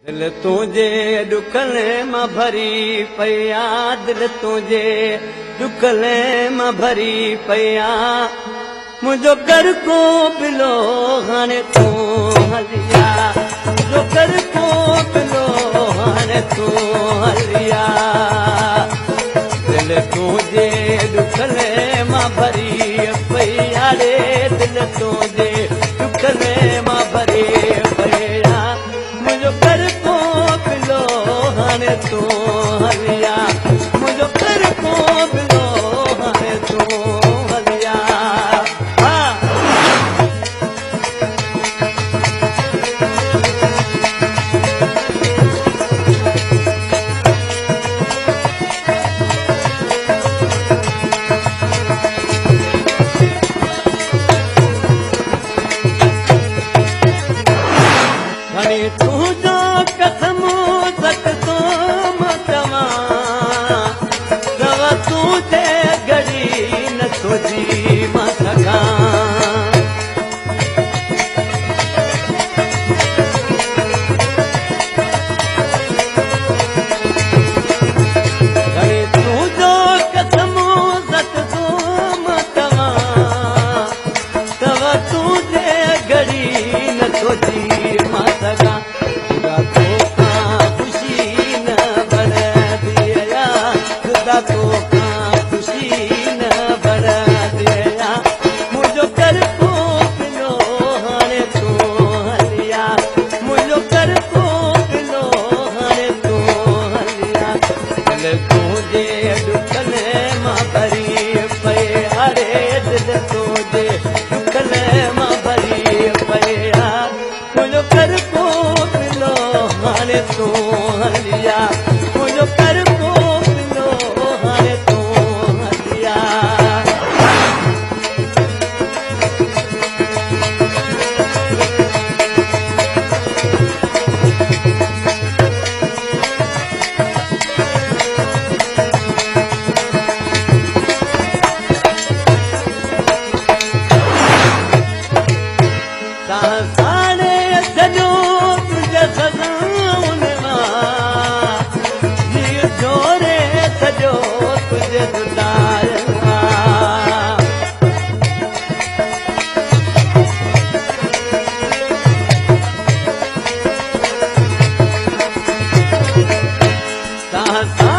दिल तुझे दुखले मां भरी पया दिल तुझे दुखले मां भरी पया मुझो कर को बिलो हाने तू हलिया मुझो कर को बिलो हाने तू हलिया दिल तुझे दुखले मां भरी पया रे दिल तुझे दुखले मां भरी पया मुझो कर को बिलो हाने तू हलिया मुझो कर को बिलो हाने तू हलिया तू जो कसम सकतो मतवा दवा तुझे घड़ी न तुझी मां सगा तू जो कसम सकतो मतवा दवा तुझे घड़ी न तुझी मां सगा तो खुशी न बड़ा दिया मुझो कर को बिलो हाने तू हलिया मुझो कर को बिलो हाने तू हलिया दिल तुझे दुखले मां भरी पया रे दिल तुझे दुखले मां भरी पया मुझो कर को बिलो हाने तू हलिया मुझो कर को साने सजो तुझे सजाउन जी जोरे सजो तुझे दुलाया साने